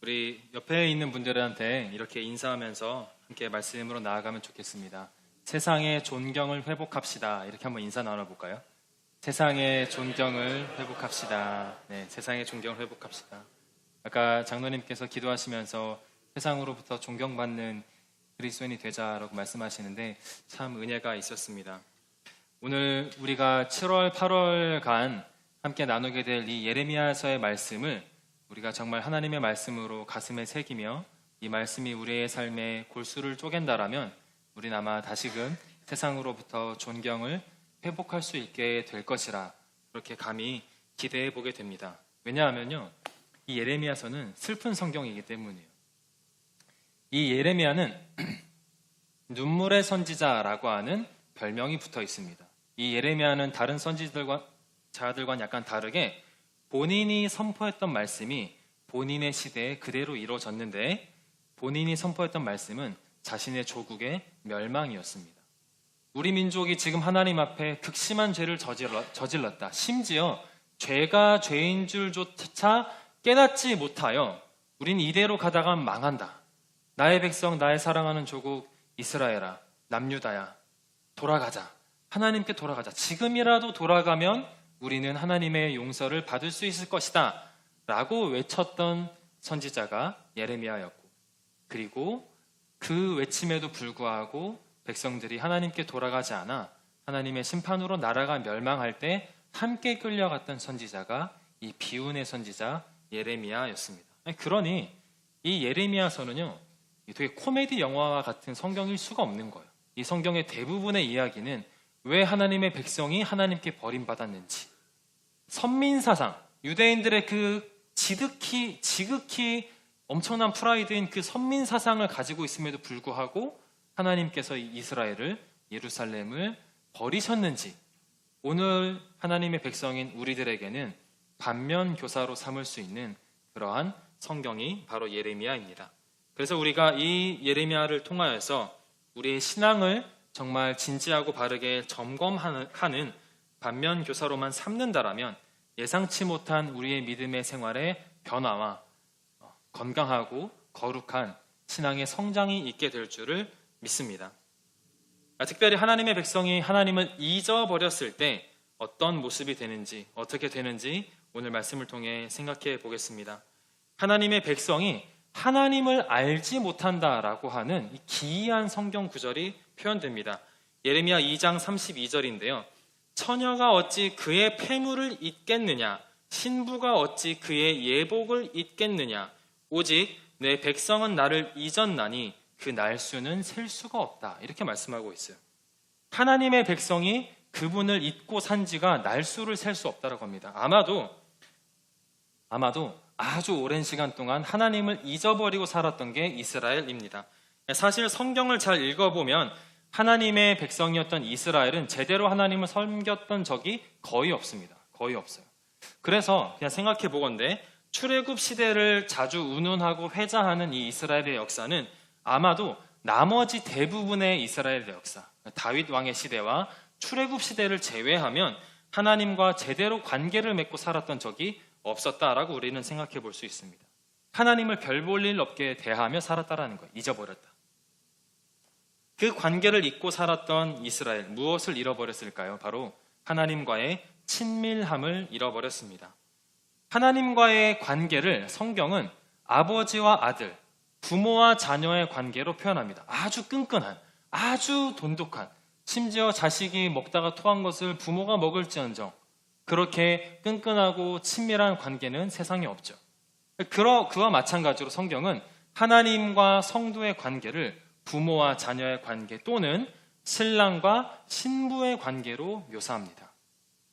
우리 옆에 있는 분들한테 이렇게 인사하면서 함께 말씀으로 나아가면 좋겠습니다. 세상의 존경을 회복합시다. 이렇게 한번 인사 나눠볼까요? 세상의 존경을 회복합시다. 네, 세상의 존경을 회복합시다. 아까 장로님께서 기도하시면서 세상으로부터 존경받는 그리스도인이 되자라고 말씀하시는데 참 은혜가 있었습니다. 오늘 우리가 7월, 8월간 함께 나누게 될 이 예레미야서의 말씀을 우리가 정말 하나님의 말씀으로 가슴에 새기며 이 말씀이 우리의 삶에 골수를 쪼갠다라면 우리는 아마 다시금 세상으로부터 존경을 회복할 수 있게 될 것이라 그렇게 감히 기대해 보게 됩니다. 왜냐하면요, 이 예레미야서는 슬픈 성경이기 때문이에요. 이 예레미야는 눈물의 선지자라고 하는 별명이 붙어 있습니다. 이 예레미야는 다른 선지자들과는 약간 다르게 본인이 선포했던 말씀이 본인의 시대에 그대로 이루어졌는데 본인이 선포했던 말씀은 자신의 조국의 멸망이었습니다. 우리 민족이 지금 하나님 앞에 극심한 죄를 저질렀다. 심지어 죄가 죄인 줄조차 깨닫지 못하여 우린 이대로 가다가 망한다. 나의 백성, 나의 사랑하는 조국 이스라엘아, 남유다야, 돌아가자. 하나님께 돌아가자. 지금이라도 돌아가면 우리는 하나님의 용서를 받을 수 있을 것이다 라고 외쳤던 선지자가 예레미야였고, 그리고 그 외침에도 불구하고 백성들이 하나님께 돌아가지 않아 하나님의 심판으로 나라가 멸망할 때 함께 끌려갔던 선지자가 이 비운의 선지자 예레미야였습니다. 그러니 이 예레미야서는요, 되게 코미디 영화와 같은 성경일 수가 없는 거예요. 이 성경의 대부분의 이야기는 왜 하나님의 백성이 하나님께 버림받았는지, 선민사상, 유대인들의 그 지극히 엄청난 프라이드인 그 선민사상을 가지고 있음에도 불구하고 하나님께서 이스라엘을, 예루살렘을 버리셨는지, 오늘 하나님의 백성인 우리들에게는 반면교사로 삼을 수 있는 그러한 성경이 바로 예레미야입니다. 그래서 우리가 이 예레미야를 통하여서 우리의 신앙을 정말 진지하고 바르게 점검하는 반면교사로만 삼는다라면 예상치 못한 우리의 믿음의 생활의 변화와 건강하고 거룩한 신앙의 성장이 있게 될 줄을 믿습니다. 특별히 하나님의 백성이 하나님을 잊어버렸을 때 어떤 모습이 되는지, 어떻게 되는지 오늘 말씀을 통해 생각해 보겠습니다. 하나님의 백성이 하나님을 알지 못한다라고 하는 이 기이한 성경 구절이 표현됩니다. 예레미야 2장 32절인데요. 처녀가 어찌 그의 폐물을 잊겠느냐, 신부가 어찌 그의 예복을 잊겠느냐, 오직 내 백성은 나를 잊었나니 그 날수는 셀 수가 없다. 이렇게 말씀하고 있어요. 하나님의 백성이 그분을 잊고 산 지가 날수를 셀 수 없다고 합니다. 아마도 아주 오랜 시간 동안 하나님을 잊어버리고 살았던 게 이스라엘입니다. 사실 성경을 잘 읽어보면 하나님의 백성이었던 이스라엘은 제대로 하나님을 섬겼던 적이 거의 없습니다. 거의 없어요. 그래서 그냥 생각해 보건대 출애굽 시대를 자주 운운하고 회자하는 이 이스라엘의 역사는 아마도 나머지 대부분의 이스라엘의 역사, 다윗 왕의 시대와 출애굽 시대를 제외하면 하나님과 제대로 관계를 맺고 살았던 적이 없었다라고 우리는 생각해 볼 수 있습니다. 하나님을 별 볼 일 없게 대하며 살았다라는 거예요. 잊어버렸다. 그 관계를 잊고 살았던 이스라엘, 무엇을 잃어버렸을까요? 바로 하나님과의 친밀함을 잃어버렸습니다. 하나님과의 관계를 성경은 아버지와 아들, 부모와 자녀의 관계로 표현합니다. 아주 끈끈한, 아주 돈독한, 심지어 자식이 먹다가 토한 것을 부모가 먹을지언정 그렇게 끈끈하고 친밀한 관계는 세상에 없죠. 그와 마찬가지로 성경은 하나님과 성도의 관계를 부모와 자녀의 관계 또는 신랑과 신부의 관계로 묘사합니다.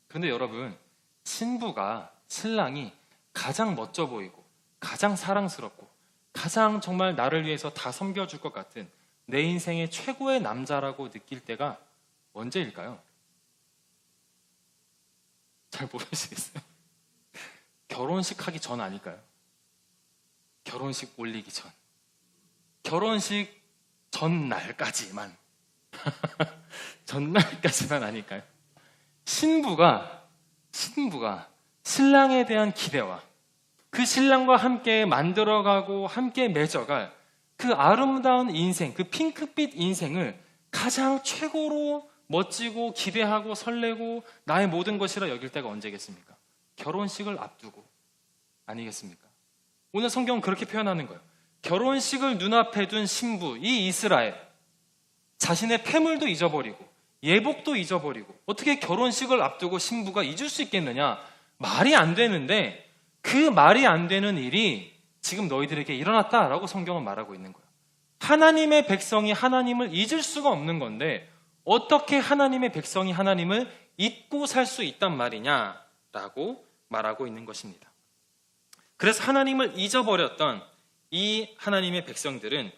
그런데 여러분, 신랑이 가장 멋져 보이고 가장 사랑스럽고 가장 정말 나를 위해서 다 섬겨줄 것 같은 내 인생의 최고의 남자라고 느낄 때가 언제일까요? 잘 모르시겠어요? 결혼식 하기 전 아닐까요? 결혼식 올리기 전. 결혼식 전날까지만. 전날까지만 아닐까요? 신부가 신랑에 대한 기대와 그 신랑과 함께 만들어가고 함께 맺어갈 그 아름다운 인생, 그 핑크빛 인생을 가장 최고로 멋지고 기대하고 설레고 나의 모든 것이라 여길 때가 언제겠습니까? 결혼식을 앞두고 아니겠습니까? 오늘 성경은 그렇게 표현하는 거예요. 결혼식을 눈앞에 둔 신부, 이 이스라엘, 자신의 폐물도 잊어버리고 예복도 잊어버리고 어떻게 결혼식을 앞두고 신부가 잊을 수 있겠느냐? 말이 안 되는데 그 말이 안 되는 일이 지금 너희들에게 일어났다라고 성경은 말하고 있는 거예요. 하나님의 백성이 하나님을 잊을 수가 없는 건데 어떻게 하나님의 백성이 하나님을 잊고 살 수 있단 말이냐라고 말하고 있는 것입니다. 그래서 하나님을 잊어버렸던 이 하나님의 백성들은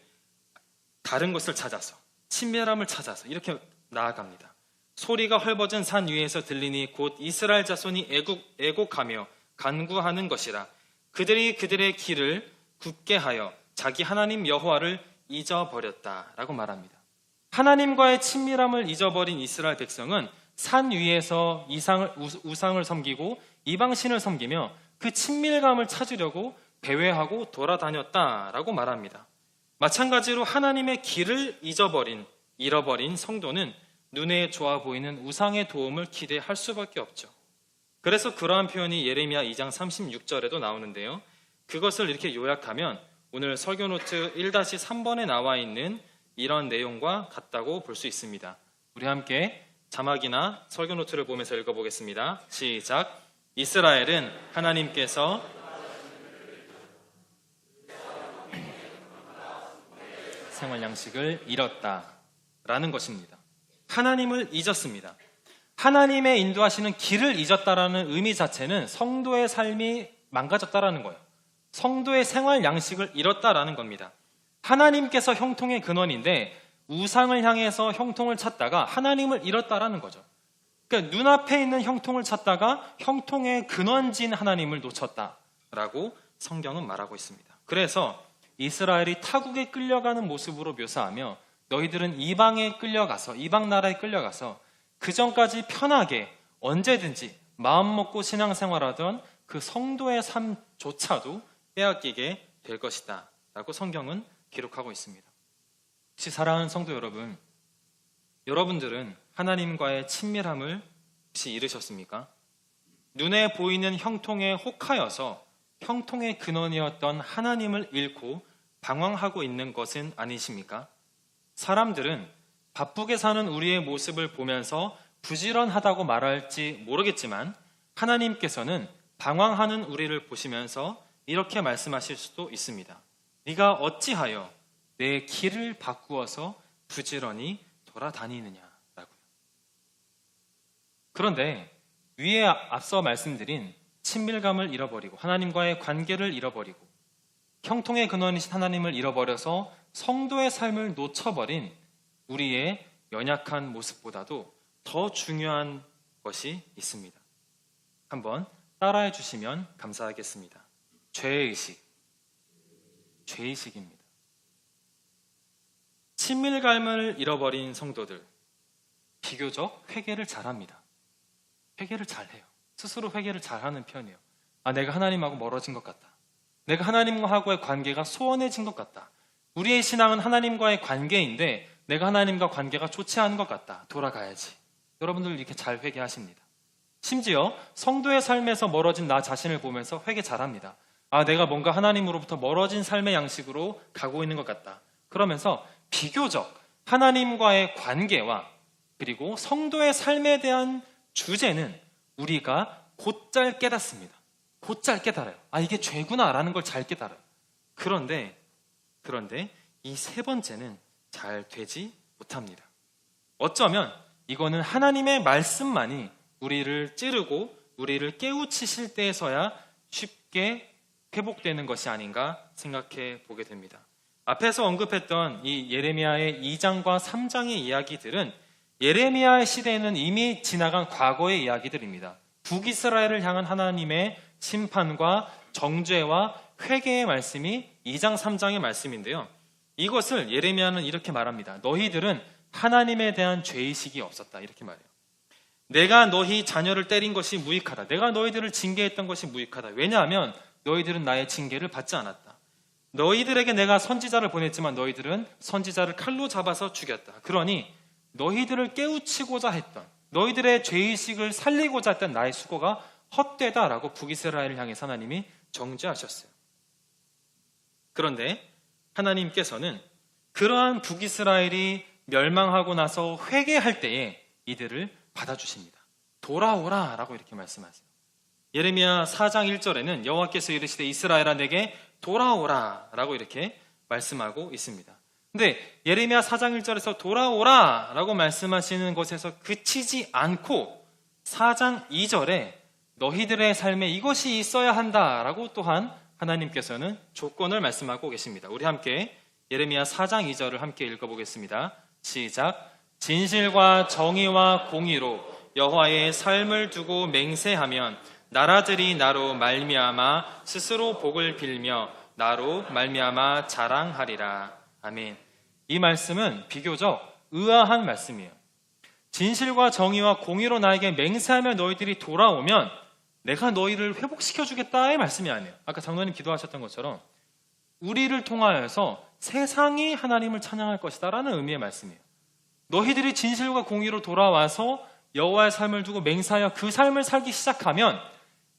다른 것을 찾아서 친밀함을 찾아서 이렇게 나아갑니다. 소리가 헐벗은 산 위에서 들리니 곧 이스라엘 자손이 애곡하며 간구하는 것이라. 그들이 그들의 길을 굳게 하여 자기 하나님 여호와를 잊어버렸다라고 말합니다. 하나님과의 친밀함을 잊어버린 이스라엘 백성은 산 위에서 우상을 섬기고 이방신을 섬기며 그 친밀감을 찾으려고 배회하고 돌아다녔다라고 말합니다. 마찬가지로 하나님의 길을 잃어버린 성도는 눈에 좋아 보이는 우상의 도움을 기대할 수밖에 없죠. 그래서 그러한 표현이 예레미야 2장 36절에도 나오는데요. 그것을 이렇게 요약하면 오늘 설교 노트 1-3번에 나와 있는 이런 내용과 같다고 볼 수 있습니다. 우리 함께 자막이나 설교 노트를 보면서 읽어보겠습니다. 시작. 이스라엘은 하나님께서 생활 양식을 잃었다라는 것입니다. 하나님을 잊었습니다. 하나님의 인도하시는 길을 잊었다라는 의미 자체는 성도의 삶이 망가졌다라는 거예요. 성도의 생활 양식을 잃었다라는 겁니다. 하나님께서 형통의 근원인데 우상을 향해서 형통을 찾다가 하나님을 잃었다라는 거죠. 그러니까 눈앞에 있는 형통을 찾다가 형통의 근원진 하나님을 놓쳤다라고 성경은 말하고 있습니다. 그래서 이스라엘이 타국에 끌려가는 모습으로 묘사하며 너희들은 이방에 끌려가서 이방 나라에 끌려가서 그 전까지 편하게 언제든지 마음 먹고 신앙생활하던 그 성도의 삶조차도 빼앗기게 될 것이다 라고 성경은 기록하고 있습니다. 혹시 사랑하는 성도 여러분, 여러분들은 하나님과의 친밀함을 혹시 잃으셨습니까? 눈에 보이는 형통에 혹하여서 형통의 근원이었던 하나님을 잃고 방황하고 있는 것은 아니십니까? 사람들은 바쁘게 사는 우리의 모습을 보면서 부지런하다고 말할지 모르겠지만 하나님께서는 방황하는 우리를 보시면서 이렇게 말씀하실 수도 있습니다. 네가 어찌하여 내 길을 바꾸어서 부지런히 돌아다니느냐라고요. 그런데 위에 앞서 말씀드린 친밀감을 잃어버리고 하나님과의 관계를 잃어버리고 형통의 근원이신 하나님을 잃어버려서 성도의 삶을 놓쳐버린 우리의 연약한 모습보다도 더 중요한 것이 있습니다. 한번 따라해 주시면 감사하겠습니다. 죄의식입니다. 친밀감을 잃어버린 성도들 비교적 회개를 잘합니다. 회개를 잘해요. 스스로 회개를 잘하는 편이에요. 내가 하나님하고 멀어진 것 같다. 내가 하나님과의 관계가 소원해진 것 같다. 우리의 신앙은 하나님과의 관계인데 내가 하나님과 관계가 좋지 않은 것 같다. 돌아가야지. 여러분들 이렇게 잘 회개하십니다. 심지어 성도의 삶에서 멀어진 나 자신을 보면서 회개 잘합니다. 내가 뭔가 하나님으로부터 멀어진 삶의 양식으로 가고 있는 것 같다. 그러면서 비교적 하나님과의 관계와 그리고 성도의 삶에 대한 주제는 우리가 곧잘 깨닫습니다. 곧잘 깨달아요. 이게 죄구나라는 걸 잘 깨달아요. 그런데 이 세 번째는 잘 되지 못합니다. 어쩌면 이거는 하나님의 말씀만이 우리를 찌르고 우리를 깨우치실 때에서야 쉽게 회복되는 것이 아닌가 생각해 보게 됩니다. 앞에서 언급했던 이 예레미야의 2장과 3장의 이야기들은 예레미야의 시대에는 이미 지나간 과거의 이야기들입니다. 북이스라엘을 향한 하나님의 심판과 정죄와 회개의 말씀이 2장 3장의 말씀인데요. 이것을 예레미야는 이렇게 말합니다. 너희들은 하나님에 대한 죄의식이 없었다. 이렇게 말해요. 내가 너희 자녀를 때린 것이 무익하다. 내가 너희들을 징계했던 것이 무익하다. 왜냐하면 너희들은 나의 징계를 받지 않았다. 너희들에게 내가 선지자를 보냈지만 너희들은 선지자를 칼로 잡아서 죽였다. 그러니 너희들을 깨우치고자 했던, 너희들의 죄의식을 살리고자 했던 나의 수고가 헛되다라고 북이스라엘을 향해서 하나님이 정죄하셨어요. 그런데 하나님께서는 그러한 북이스라엘이 멸망하고 나서 회개할 때에 이들을 받아주십니다. 돌아오라 라고 이렇게 말씀하세요. 예레미야 4장 1절에는 여호와께서 이르시되 이스라엘아 내게 돌아오라 라고 이렇게 말씀하고 있습니다. 근데 예레미야 4장 1절에서 돌아오라 라고 말씀하시는 것에서 그치지 않고 4장 2절에 너희들의 삶에 이것이 있어야 한다 라고 또한 하나님께서는 조건을 말씀하고 계십니다. 우리 함께 예레미야 4장 2절을 함께 읽어보겠습니다. 시작. 진실과 정의와 공의로 여호와의 삶을 두고 맹세하면 나라들이 나로 말미암아 스스로 복을 빌며 나로 말미암아 자랑하리라. 아멘. 이 말씀은 비교적 의아한 말씀이에요. 진실과 정의와 공의로 나에게 맹세하며 너희들이 돌아오면 내가 너희를 회복시켜주겠다의 말씀이 아니에요. 아까 장로님 기도하셨던 것처럼 우리를 통하여서 세상이 하나님을 찬양할 것이다 라는 의미의 말씀이에요. 너희들이 진실과 공의로 돌아와서 여호와의 삶을 두고 맹세하여 그 삶을 살기 시작하면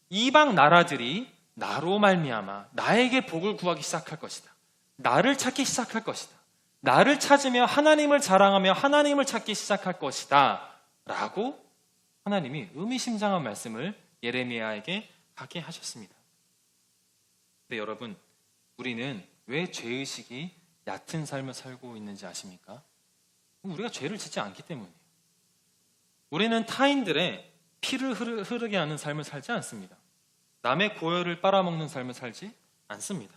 이방 나라들이 나로 말미암아 나에게 복을 구하기 시작할 것이다. 나를 찾기 시작할 것이다. 나를 찾으며 하나님을 자랑하며 하나님을 찾기 시작할 것이다 라고 하나님이 의미심장한 말씀을 예레미야에게 하게 하셨습니다. 근데 여러분, 우리는 왜 죄의식이 얕은 삶을 살고 있는지 아십니까? 우리가 죄를 짓지 않기 때문이에요. 우리는 타인들의 피를 흐르게 하는 삶을 살지 않습니다. 남의 고열을 빨아먹는 삶을 살지 않습니다.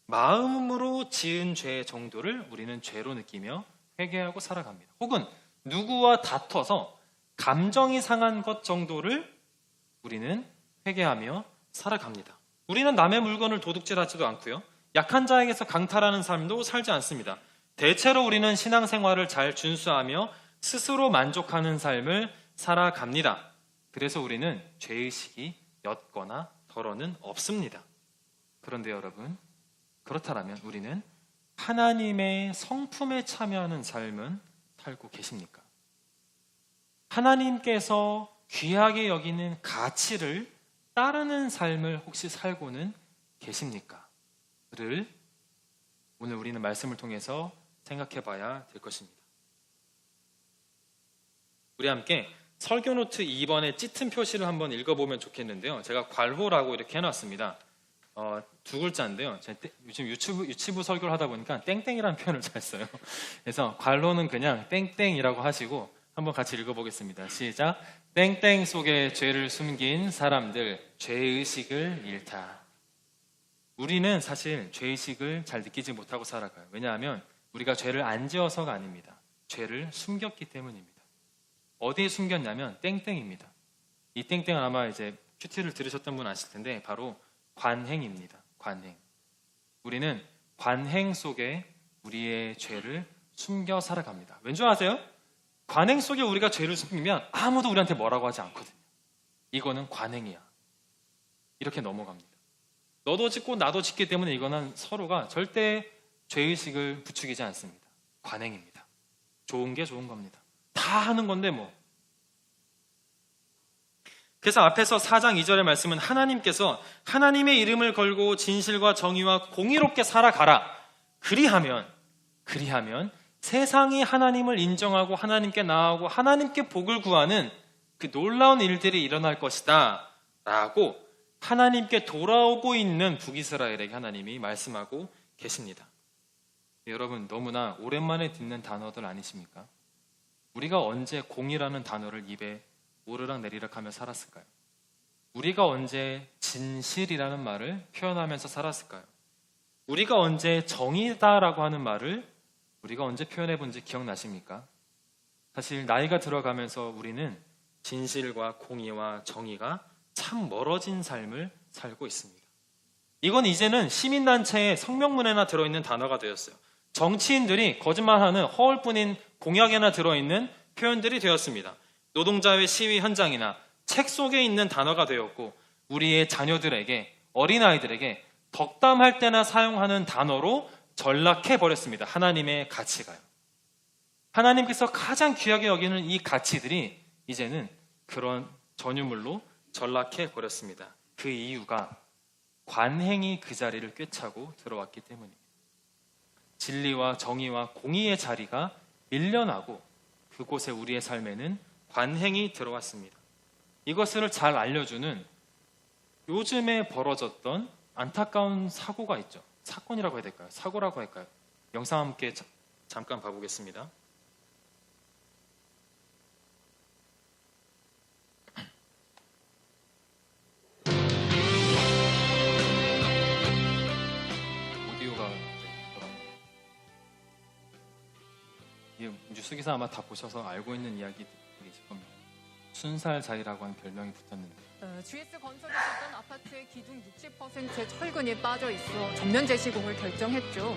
마음으로 지은 죄의 정도를 우리는 죄로 느끼며 회개하고 살아갑니다. 혹은 누구와 다퉈서 감정이 상한 것 정도를 우리는 회개하며 살아갑니다. 우리는 남의 물건을 도둑질하지도 않고요. 약한 자에게서 강탈하는 삶도 살지 않습니다. 대체로 우리는 신앙생활을 잘 준수하며 스스로 만족하는 삶을 살아갑니다. 그래서 우리는 죄의식이 옅거나 덜어는 없습니다. 그런데 여러분, 그렇다면 우리는 하나님의 성품에 참여하는 삶은 살고 계십니까? 하나님께서 귀하게 여기는 가치를 따르는 삶을 혹시 살고는 계십니까? 를 오늘 우리는 말씀을 통해서 생각해 봐야 될 것입니다. 우리 함께 설교 노트 2번의 짙은 표시를 한번 읽어보면 좋겠는데요. 제가 괄호라고 이렇게 해놨습니다. 두 글자인데요. 제가 요즘 유치부 설교를 하다 보니까 땡땡이라는 표현을 잘 써요. 그래서 괄호는 그냥 땡땡이라고 하시고 한번 같이 읽어보겠습니다. 시작. 땡땡 속에 죄를 숨긴 사람들, 죄의식을 잃다. 우리는 사실 죄의식을 잘 느끼지 못하고 살아가요. 왜냐하면 우리가 죄를 안 지어서가 아닙니다. 죄를 숨겼기 때문입니다. 어디에 숨겼냐면 땡땡입니다. 이 땡땡은 아마 이제 큐티를 들으셨던 분 아실 텐데 바로 관행입니다. 관행. 우리는 관행 속에 우리의 죄를 숨겨 살아갑니다. 왠 줄 아세요? 관행 속에 우리가 죄를 숨기면 아무도 우리한테 뭐라고 하지 않거든요. 이거는 관행이야. 이렇게 넘어갑니다. 너도 짓고 나도 짓기 때문에 이거는 서로가 절대 죄의식을 부추기지 않습니다. 관행입니다. 좋은 게 좋은 겁니다. 다 하는 건데 뭐. 그래서 앞에서 4장 2절의 말씀은 하나님께서 하나님의 이름을 걸고 진실과 정의와 공의롭게 살아가라. 그리하면 세상이 하나님을 인정하고 하나님께 나아가고 하나님께 복을 구하는 그 놀라운 일들이 일어날 것이다 라고 하나님께 돌아오고 있는 북이스라엘에게 하나님이 말씀하고 계십니다. 여러분, 너무나 오랜만에 듣는 단어들 아니십니까? 우리가 언제 공이라는 단어를 입에 오르락 내리락 하며 살았을까요? 우리가 언제 진실이라는 말을 표현하면서 살았을까요? 우리가 언제 정의다라고 하는 말을 우리가 언제 표현해 본지 기억나십니까? 사실 나이가 들어가면서 우리는 진실과 공의와 정의가 참 멀어진 삶을 살고 있습니다. 이건 이제는 시민단체의 성명문에나 들어있는 단어가 되었어요. 정치인들이 거짓말하는 허울뿐인 공약에나 들어있는 표현들이 되었습니다. 노동자의 시위 현장이나 책 속에 있는 단어가 되었고 우리의 자녀들에게 어린아이들에게 덕담할 때나 사용하는 단어로 전락해버렸습니다. 하나님의 가치가요. 하나님께서 가장 귀하게 여기는 이 가치들이 이제는 그런 전유물로 전락해버렸습니다. 그 이유가 관행이 그 자리를 꿰차고 들어왔기 때문입니다. 진리와 정의와 공의의 자리가 밀려나고 그곳에 우리의 삶에는 관행이 들어왔습니다. 이것을 잘 알려주는 요즘에 벌어졌던 안타까운 사고가 있죠. 사건이라고 해야 될까요? 사고라고 할까요? 영상 함께 잠깐 봐보겠습니다. 오디오가 이 뉴스 기사 아마 다 보셔서 알고 있는 이야기이실 겁니다. 순살자리라고 하는 별명이 붙었는데 GS건설이 짓던 아파트의 기둥 60%의 철근이 빠져 있어 전면 재시공을 결정했죠.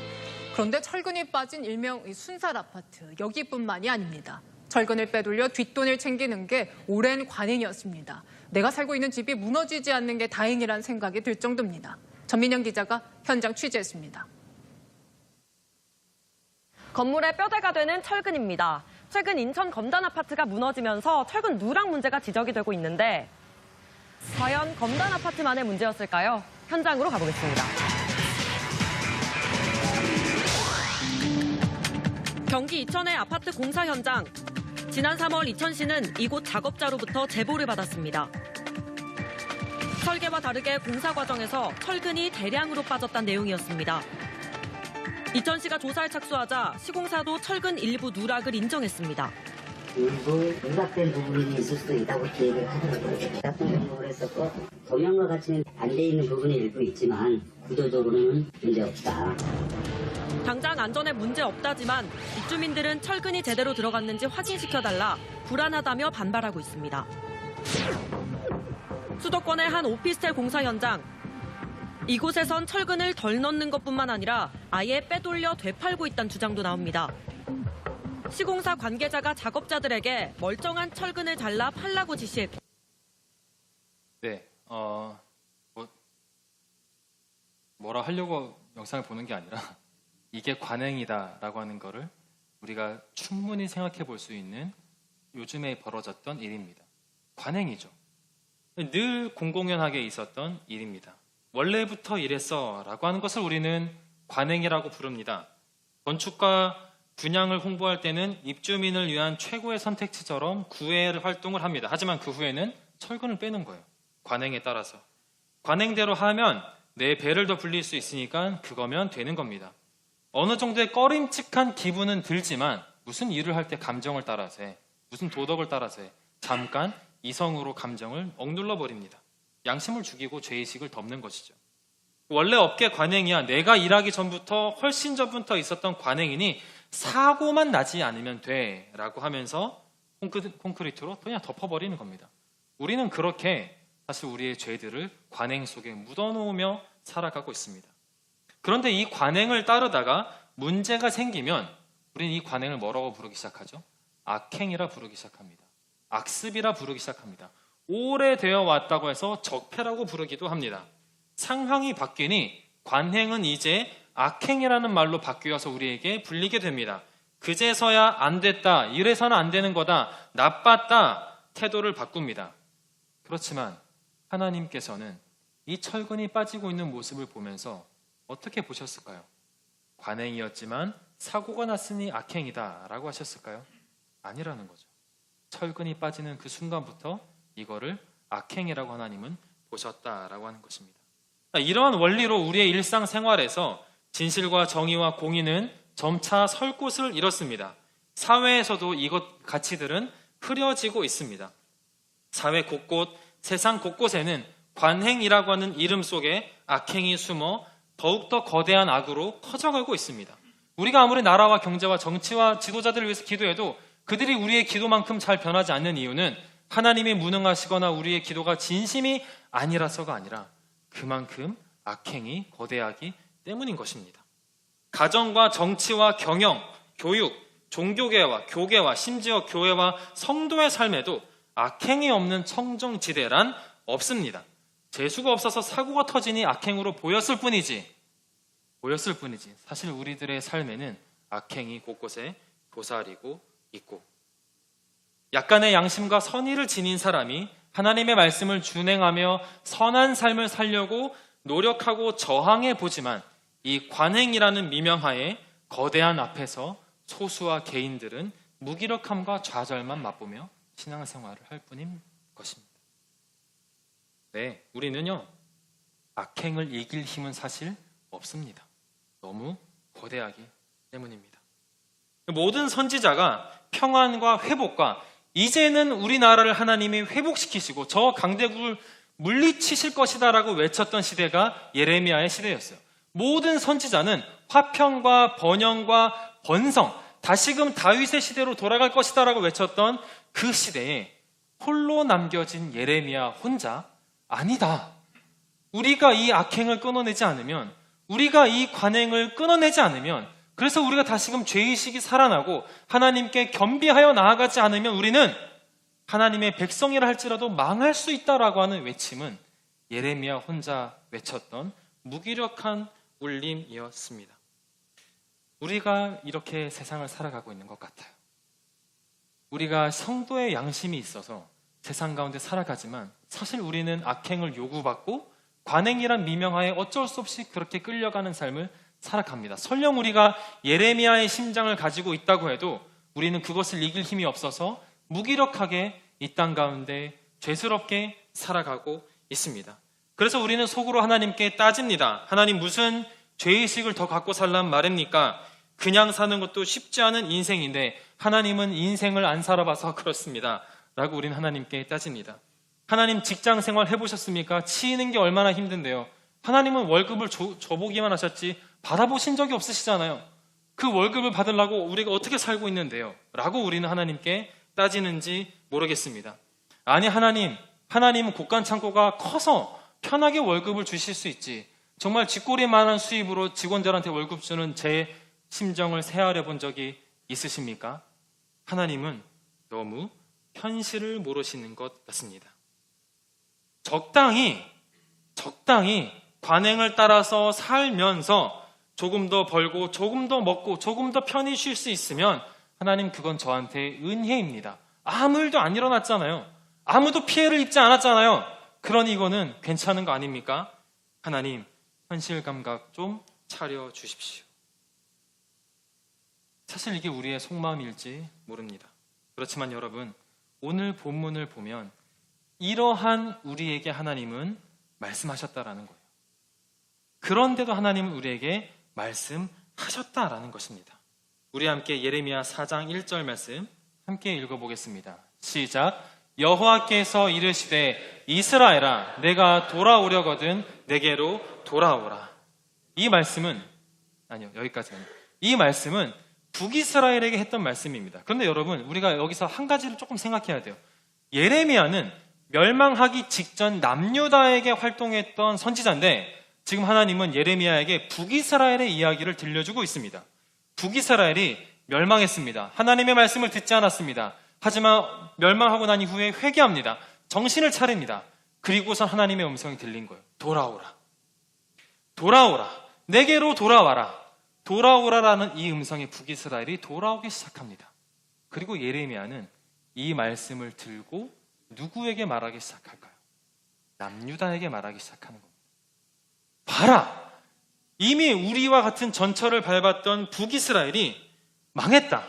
그런데 철근이 빠진 일명 순살 아파트, 여기뿐만이 아닙니다. 철근을 빼돌려 뒷돈을 챙기는 게 오랜 관행이었습니다. 내가 살고 있는 집이 무너지지 않는 게 다행이란 생각이 들 정도입니다. 전민영 기자가 현장 취재했습니다. 건물의 뼈대가 되는 철근입니다. 최근 인천 검단 아파트가 무너지면서 철근 누락 문제가 지적이 되고 있는데 과연 검단 아파트만의 문제였을까요? 현장으로 가보겠습니다. 경기 이천의 아파트 공사 현장. 지난 3월 이천시는 이곳 작업자로부터 제보를 받았습니다. 설계와 다르게 공사 과정에서 철근이 대량으로 빠졌다는 내용이었습니다. 이천시가 조사에 착수하자 시공사도 철근 일부 누락을 인정했습니다. 일부 누락된 부분이 있을 수도 있다고 얘기를 하더라고요. 같은 경우를 했었고 동양과 같이 안 돼 있는 부분이 일부 있지만 구조적으로는 문제 없다. 당장 안전에 문제 없다지만 입주민들은 철근이 제대로 들어갔는지 확인시켜달라 불안하다며 반발하고 있습니다. 수도권의 한 오피스텔 공사 현장. 이곳에선 철근을 덜 넣는 것뿐만 아니라 아예 빼돌려 되팔고 있다는 주장도 나옵니다. 시공사 관계자가 작업자들에게 멀쩡한 철근을 잘라 팔라고 지시했고 네, 뭐라 하려고 영상을 보는 게 아니라 이게 관행이다라고 하는 거를 우리가 충분히 생각해 볼 수 있는 요즘에 벌어졌던 일입니다. 관행이죠. 늘 공공연하게 있었던 일입니다. 원래부터 이랬어 라고 하는 것을 우리는 관행이라고 부릅니다. 건축과 분양을 홍보할 때는 입주민을 위한 최고의 선택지처럼 구애 활동을 합니다. 하지만 그 후에는 철근을 빼는 거예요. 관행에 따라서. 관행대로 하면 내 배를 더 불릴 수 있으니까 그거면 되는 겁니다. 어느 정도의 꺼림칙한 기분은 들지만 무슨 일을 할 때 감정을 따라서 해. 무슨 도덕을 따라서 해. 잠깐 이성으로 감정을 억눌러 버립니다. 양심을 죽이고 죄의식을 덮는 것이죠. 원래 업계 관행이야. 내가 일하기 전부터 훨씬 전부터 있었던 관행이니 사고만 나지 않으면 돼 라고 하면서 콘크리트로 그냥 덮어버리는 겁니다. 우리는 그렇게 사실 우리의 죄들을 관행 속에 묻어놓으며 살아가고 있습니다. 그런데 이 관행을 따르다가 문제가 생기면 우리는 이 관행을 뭐라고 부르기 시작하죠? 악행이라 부르기 시작합니다. 악습이라 부르기 시작합니다. 오래되어 왔다고 해서 적폐라고 부르기도 합니다. 상황이 바뀌니 관행은 이제 악행이라는 말로 바뀌어서 우리에게 불리게 됩니다. 그제서야 안 됐다, 이래서는 안 되는 거다, 나빴다 태도를 바꿉니다. 그렇지만 하나님께서는 이 철근이 빠지고 있는 모습을 보면서 어떻게 보셨을까요? 관행이었지만 사고가 났으니 악행이다 라고 하셨을까요? 아니라는 거죠. 철근이 빠지는 그 순간부터 이거를 악행이라고 하나님은 보셨다라고 하는 것입니다. 이러한 원리로 우리의 일상생활에서 진실과 정의와 공의는 점차 설 곳을 잃었습니다. 사회에서도 이것 가치들은 흐려지고 있습니다. 사회 곳곳, 세상 곳곳에는 관행이라고 하는 이름 속에 악행이 숨어 더욱더 거대한 악으로 커져가고 있습니다. 우리가 아무리 나라와 경제와 정치와 지도자들을 위해서 기도해도 그들이 우리의 기도만큼 잘 변하지 않는 이유는 하나님이 무능하시거나 우리의 기도가 진심이 아니라서가 아니라 그만큼 악행이 거대하기 때문인 것입니다. 가정과 정치와 경영, 교육, 종교계와 교계와 심지어 교회와 성도의 삶에도 악행이 없는 청정지대란 없습니다. 재수가 없어서 사고가 터지니 악행으로 보였을 뿐이지 사실 우리들의 삶에는 악행이 곳곳에 도사리고 있고, 약간의 양심과 선의를 지닌 사람이 하나님의 말씀을 준행하며 선한 삶을 살려고 노력하고 저항해 보지만 이 관행이라는 미명하에 거대한 앞에서 소수와 개인들은 무기력함과 좌절만 맛보며 신앙생활을 할 뿐인 것입니다. 네, 우리는요, 악행을 이길 힘은 사실 없습니다. 너무 거대하기 때문입니다. 모든 선지자가 평안과 회복과 이제는 우리나라를 하나님이 회복시키시고 저 강대국을 물리치실 것이다 라고 외쳤던 시대가 예레미야의 시대였어요. 모든 선지자는 화평과 번영과 번성, 다시금 다윗의 시대로 돌아갈 것이다 라고 외쳤던 그 시대에 홀로 남겨진 예레미야 혼자, 아니다, 우리가 이 악행을 끊어내지 않으면, 우리가 이 관행을 끊어내지 않으면, 그래서 우리가 다시금 죄의식이 살아나고 하나님께 겸비하여 나아가지 않으면 우리는 하나님의 백성이라 할지라도 망할 수 있다라고 하는 외침은 예레미야 혼자 외쳤던 무기력한 울림이었습니다. 우리가 이렇게 세상을 살아가고 있는 것 같아요. 우리가 성도의 양심이 있어서 세상 가운데 살아가지만 사실 우리는 악행을 요구받고 관행이란 미명하에 어쩔 수 없이 그렇게 끌려가는 삶을 살아갑니다. 설령 우리가 예레미야의 심장을 가지고 있다고 해도 우리는 그것을 이길 힘이 없어서 무기력하게 이 땅 가운데 죄스럽게 살아가고 있습니다. 그래서 우리는 속으로 하나님께 따집니다. 하나님, 무슨 죄의식을 더 갖고 살란 말입니까? 그냥 사는 것도 쉽지 않은 인생인데 하나님은 인생을 안 살아봐서 그렇습니다 라고 우리는 하나님께 따집니다. 하나님, 직장 생활 해보셨습니까? 치이는 게 얼마나 힘든데요. 하나님은 월급을 줘보기만 하셨지 받아보신 적이 없으시잖아요. 그 월급을 받으려고 우리가 어떻게 살고 있는데요? 라고 우리는 하나님께 따지는지 모르겠습니다. 아니, 하나님은 곳간 창고가 커서 편하게 월급을 주실 수 있지, 정말 쥐꼬리만한 수입으로 직원들한테 월급 주는 제 심정을 헤아려 본 적이 있으십니까? 하나님은 너무 현실을 모르시는 것 같습니다. 적당히 관행을 따라서 살면서 조금 더 벌고 조금 더 먹고 조금 더 편히 쉴 수 있으면 하나님, 그건 저한테 은혜입니다. 아무 일도 안 일어났잖아요. 아무도 피해를 입지 않았잖아요. 그러니 이거는 괜찮은 거 아닙니까? 하나님, 현실 감각 좀 차려주십시오. 사실 이게 우리의 속마음일지 모릅니다. 그렇지만 여러분, 오늘 본문을 보면 이러한 우리에게 하나님은 말씀하셨다라는 거예요. 그런데도 하나님은 우리에게 말씀하셨다라는 것입니다. 우리 함께 예레미야 4장 1절 말씀 함께 읽어보겠습니다. 시작. 여호와께서 이르시되 이스라엘아, 내가 돌아오려거든 내게로 돌아오라. 이 말씀은 이 말씀은 북이스라엘에게 했던 말씀입니다. 그런데 여러분, 우리가 여기서 한 가지를 조금 생각해야 돼요. 예레미야는 멸망하기 직전 남유다에게 활동했던 선지자인데 지금 하나님은 예레미야에게 북이스라엘의 이야기를 들려주고 있습니다. 북이스라엘이 멸망했습니다. 하나님의 말씀을 듣지 않았습니다. 하지만 멸망하고 난 이후에 회개합니다. 정신을 차립니다. 그리고서 하나님의 음성이 들린 거예요. 돌아오라. 내게로 돌아와라. 돌아오라라는 이 음성에 북이스라엘이 돌아오기 시작합니다. 그리고 예레미야는 이 말씀을 들고 누구에게 말하기 시작할까요? 남유다에게 말하기 시작하는 겁니다. 봐라! 이미 우리와 같은 전철을 밟았던 북이스라엘이 망했다.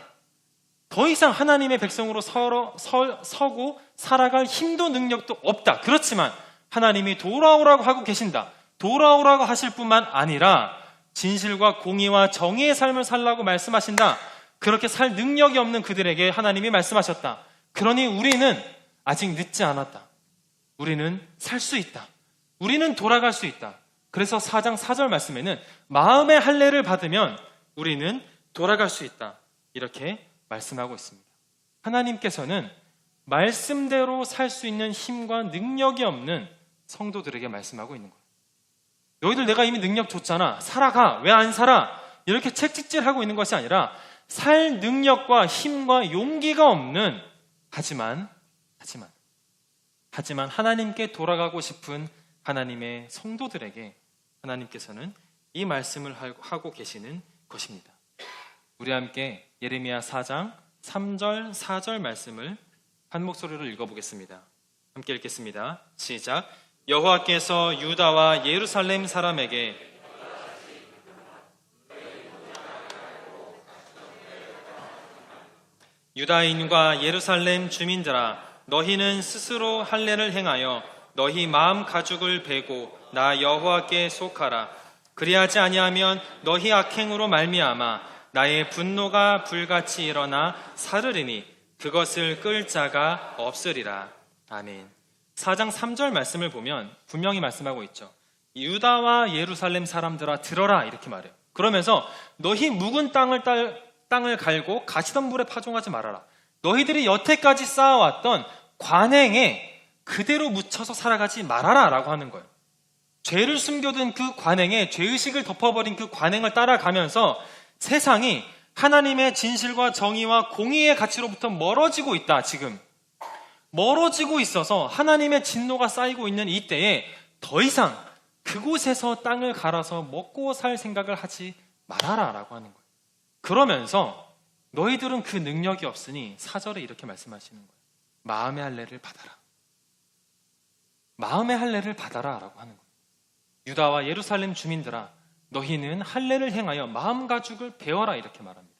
더 이상 하나님의 백성으로 서고 살아갈 힘도 능력도 없다. 그렇지만 하나님이 돌아오라고 하고 계신다. 돌아오라고 하실 뿐만 아니라 진실과 공의와 정의의 삶을 살라고 말씀하신다. 그렇게 살 능력이 없는 그들에게 하나님이 말씀하셨다. 그러니 우리는 아직 늦지 않았다. 우리는 살 수 있다. 우리는 돌아갈 수 있다. 그래서 4장 4절 말씀에는 마음의 할례를 받으면 우리는 돌아갈 수 있다. 이렇게 말씀하고 있습니다. 하나님께서는 말씀대로 살 수 있는 힘과 능력이 없는 성도들에게 말씀하고 있는 거예요. 너희들 내가 이미 능력 줬잖아. 살아가. 왜 안 살아? 이렇게 채찍질하고 있는 것이 아니라 살 능력과 힘과 용기가 없는 하지만 하나님께 돌아가고 싶은 하나님의 성도들에게 하나님께서는 이 말씀을 하고 계시는 것입니다. 우리 함께 예레미야 4장 3절 4절 말씀을 한 목소리로 읽어보겠습니다. 함께 읽겠습니다. 시작. 여호와께서 유다와 예루살렘 사람에게 유다인과 예루살렘 주민들아, 너희는 스스로 할례를 행하여 너희 마음 가죽을 베고 나 여호와께 속하라. 그리하지 아니하면 너희 악행으로 말미암아 나의 분노가 불같이 일어나 사르리니 그것을 끌 자가 없으리라. 아멘. 4장 3절 말씀을 보면 분명히 말씀하고 있죠. 유다와 예루살렘 사람들아 들어라 이렇게 말해요. 그러면서 너희 묵은 땅을 갈고 가시던 물에 파종하지 말아라. 너희들이 여태까지 쌓아왔던 관행에 그대로 묻혀서 살아가지 말아라 라고 하는 거예요. 죄를 숨겨둔 그 관행에, 죄의식을 덮어버린 그 관행을 따라가면서 세상이 하나님의 진실과 정의와 공의의 가치로부터 멀어지고 있다. 지금 멀어지고 있어서 하나님의 진노가 쌓이고 있는 이때에 더 이상 그곳에서 땅을 갈아서 먹고 살 생각을 하지 말아라 라고 하는 거예요. 그러면서 너희들은 그 능력이 없으니 4절에 이렇게 말씀하시는 거예요. 마음의 할례를 받아라. 마음의 할례를 받아라 라고 하는 거예요. 유다와 예루살렘 주민들아, 너희는 할례를 행하여 마음 가죽을 베어라 이렇게 말합니다.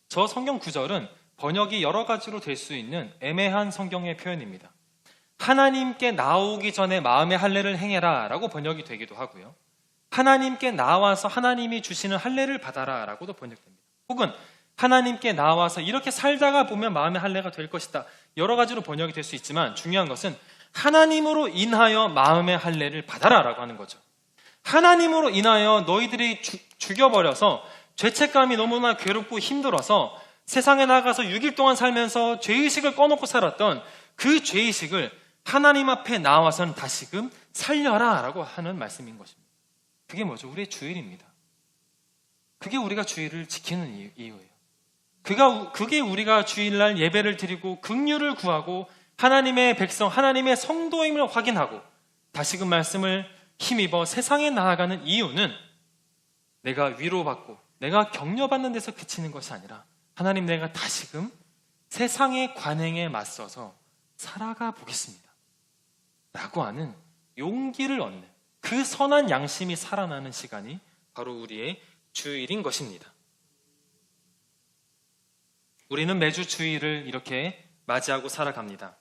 저 성경 구절은 번역이 여러 가지로 될 수 있는 애매한 성경의 표현입니다. 하나님께 나오기 전에 마음의 할례를 행해라 라고 번역이 되기도 하고요. 하나님께 나와서 하나님이 주시는 할례를 받아라 라고도 번역됩니다. 혹은 하나님께 나와서 이렇게 살다가 보면 마음의 할례가 될 것이다. 여러 가지로 번역이 될 수 있지만 중요한 것은 하나님으로 인하여 마음의 할례를 받아라 라고 하는 거죠. 하나님으로 인하여 너희들이 죽여버려서 죄책감이 너무나 괴롭고 힘들어서 세상에 나가서 6일 동안 살면서 죄의식을 꺼놓고 살았던 그 죄의식을 하나님 앞에 나와서는 다시금 살려라 라고 하는 말씀인 것입니다. 그게 뭐죠? 우리의 주일입니다. 그게 우리가 주일을 지키는 이유예요. 그게 우리가 주일날 예배를 드리고 긍휼을 구하고 하나님의 백성, 하나님의 성도임을 확인하고 다시금 말씀을 힘입어 세상에 나아가는 이유는 내가 위로받고 내가 격려받는 데서 그치는 것이 아니라 하나님, 내가 다시금 세상의 관행에 맞서서 살아가 보겠습니다 라고 하는 용기를 얻는 그 선한 양심이 살아나는 시간이 바로 우리의 주일인 것입니다. 우리는 매주 주일을 이렇게 맞이하고 살아갑니다.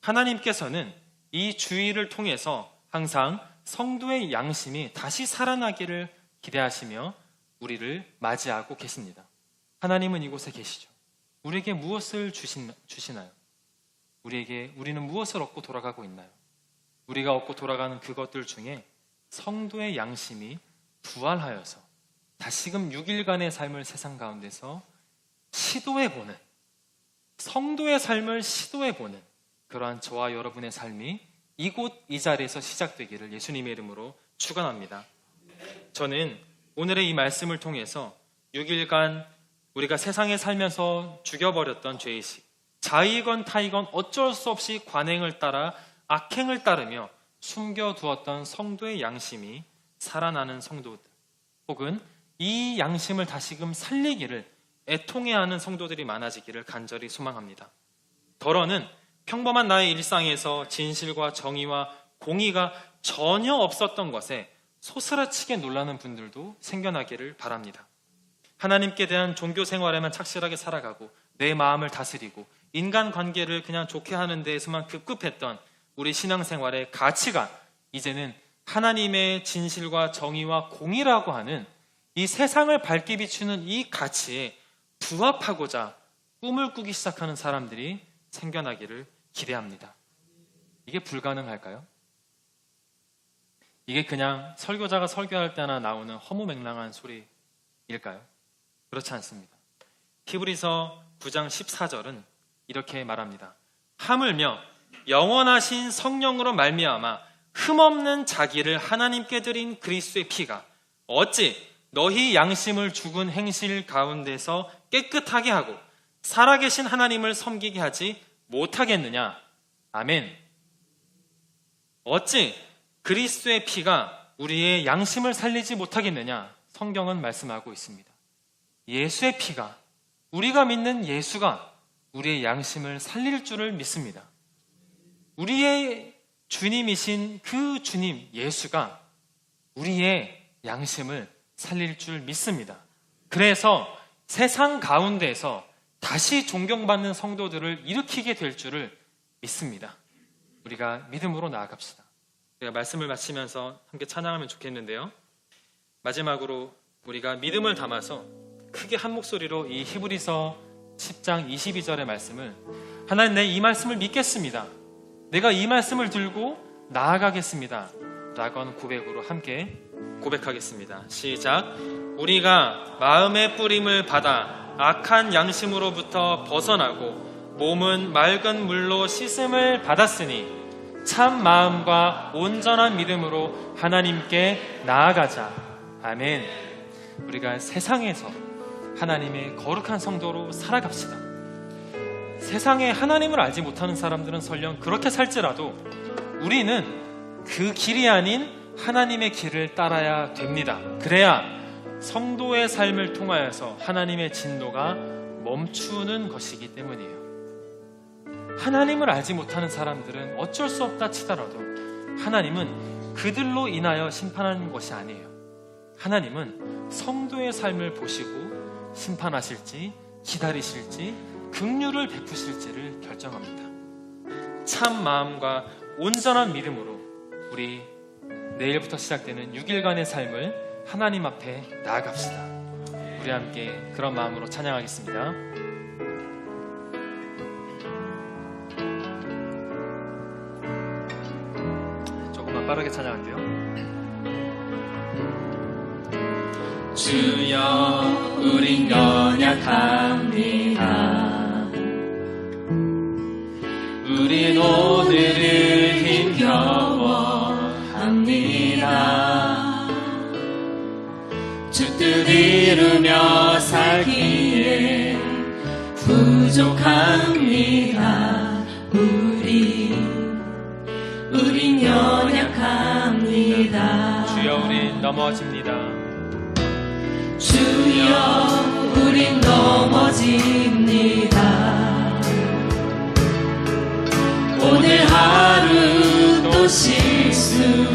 하나님께서는 이 주일을 통해서 항상 성도의 양심이 다시 살아나기를 기대하시며 우리를 맞이하고 계십니다. 하나님은 이곳에 계시죠. 우리에게 무엇을 주시나요? 우리는 무엇을 얻고 돌아가고 있나요? 우리가 얻고 돌아가는 그것들 중에 성도의 양심이 부활하여서 다시금 6일간의 삶을 세상 가운데서 시도해보는, 성도의 삶을 시도해보는 그러한 저와 여러분의 삶이 이곳 이 자리에서 시작되기를 예수님의 이름으로 축원합니다. 저는 오늘의 이 말씀을 통해서 6일간 우리가 세상에 살면서 죽여버렸던 죄의식, 자의건 타의건 어쩔 수 없이 관행을 따라 악행을 따르며 숨겨두었던 성도의 양심이 살아나는 성도들, 혹은 이 양심을 다시금 살리기를 애통해하는 성도들이 많아지기를 간절히 소망합니다. 더러는 평범한 나의 일상에서 진실과 정의와 공의가 전혀 없었던 것에 소스라치게 놀라는 분들도 생겨나기를 바랍니다. 하나님께 대한 종교 생활에만 착실하게 살아가고 내 마음을 다스리고 인간관계를 그냥 좋게 하는 데에서만 급급했던 우리 신앙생활의 가치가 이제는 하나님의 진실과 정의와 공의라고 하는 이 세상을 밝게 비추는 이 가치에 부합하고자 꿈을 꾸기 시작하는 사람들이 생겨나기를 기대합니다. 이게 불가능할까요? 이게 그냥 설교자가 설교할 때나 나오는 허무맹랑한 소리일까요? 그렇지 않습니다. 히브리서 9장 14절은 이렇게 말합니다. 하물며 영원하신 성령으로 말미암아 흠없는 자기를 하나님께 드린 그리스도의 피가 어찌 너희 양심을 죽은 행실 가운데서 깨끗하게 하고 살아계신 하나님을 섬기게 하지 못하겠느냐. 아멘. 어찌 그리스도의 피가 우리의 양심을 살리지 못하겠느냐? 성경은 말씀하고 있습니다. 예수의 피가, 우리가 믿는 예수가 우리의 양심을 살릴 줄을 믿습니다. 우리의 주님이신 그 주님 예수가 우리의 양심을 살릴 줄 믿습니다. 그래서 세상 가운데에서 다시 존경받는 성도들을 일으키게 될 줄을 믿습니다. 우리가 믿음으로 나아갑시다. 제가 말씀을 마치면서 함께 찬양하면 좋겠는데요. 마지막으로 우리가 믿음을 담아서 크게 한 목소리로 이 히브리서 10장 22절의 말씀을, 하나님, 내 이 말씀을 믿겠습니다, 내가 이 말씀을 들고 나아가겠습니다 라고 하는 고백으로 함께 고백하겠습니다. 시작. 우리가 마음의 뿌림을 받아 악한 양심으로부터 벗어나고 몸은 맑은 물로 씻음을 받았으니 참 마음과 온전한 믿음으로 하나님께 나아가자. 아멘. 우리가 세상에서 하나님의 거룩한 성도로 살아갑시다. 세상에 하나님을 알지 못하는 사람들은 설령 그렇게 살지라도 우리는 그 길이 아닌 하나님의 길을 따라야 됩니다. 그래야 성도의 삶을 통하여서 하나님의 진노가 멈추는 것이기 때문이에요. 하나님을 알지 못하는 사람들은 어쩔 수 없다 치더라도 하나님은 그들로 인하여 심판하는 것이 아니에요. 하나님은 성도의 삶을 보시고 심판하실지 기다리실지 긍휼을 베푸실지를 결정합니다. 참 마음과 온전한 믿음으로 우리 내일부터 시작되는 6일간의 삶을 하나님 앞에 나아갑시다. 우리 함께 그런 마음으로 찬양하겠습니다. 조금만 빠르게 찬양할게요. 주여, 우린 연약합니다. 우린 오늘을 힘겨워합니다. 주 뜻 이루며 살기에 부족합니다. 우린 연약합니다. 주여, 우린 넘어집니다. 주여, 우린 넘어집니다. 오늘 하루 또 실수합니다.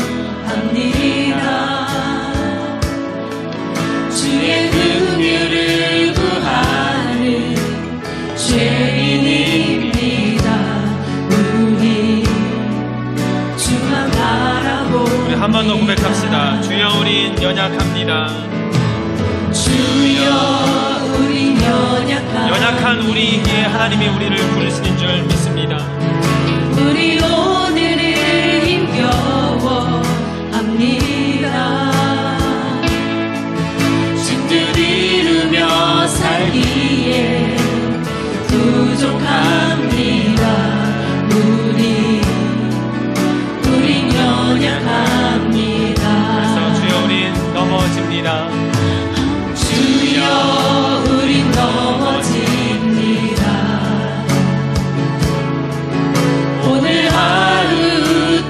주의 긍휼을 구하는 죄인입니다. 우리 주만 바라보고 우리 한 번 더 고백합시다. 주여, 우린 연약합니다. 주여, 우린 연약한 우리에게 하나님이 우리를 부르시는 줄 믿습니다. 우리 오늘을 힘겨워합니다. 주 뜻 이루며 살기에 부족합니다. 우린 연약합니다. 그래서 주여, 우린 넘어집니다. 주여, 우린 넘어집니다. 오늘 하루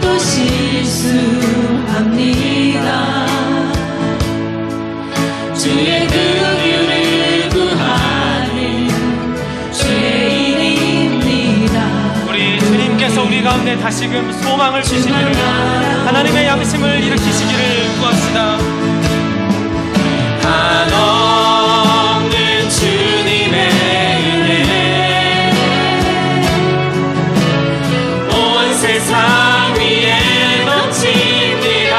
또 실수합니다. 주의 긍휼을 구하는 죄인입니다. 우리 주님께서 우리 가운데 다시금 소망을 주시기를, 하나님의 양심을 일으키시기를 구합시다. 한없는 주님의 은혜 온 세상 위에 넘칩니다.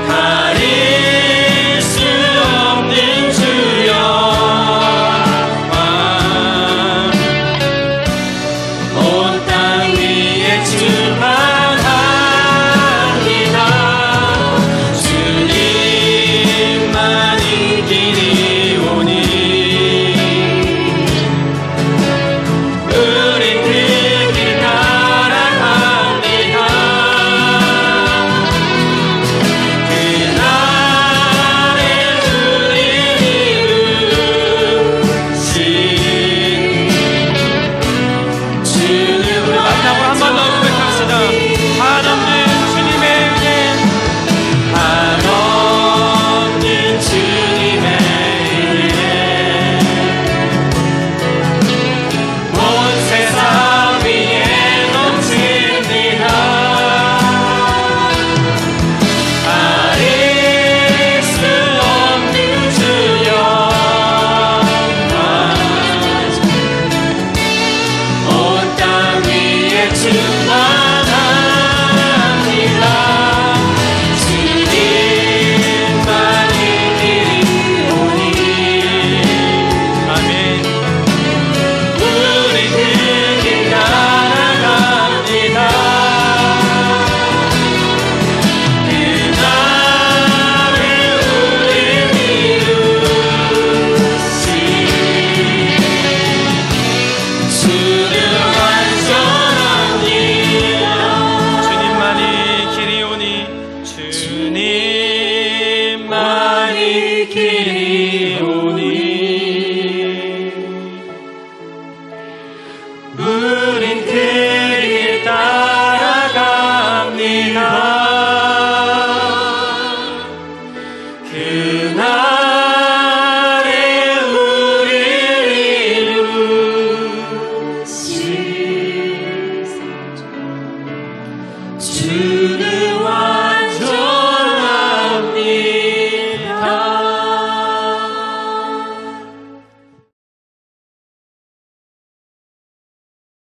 가릴 수 없는 주여, 온 땅 위에 충만하니 우린 그 길 따라갑니다.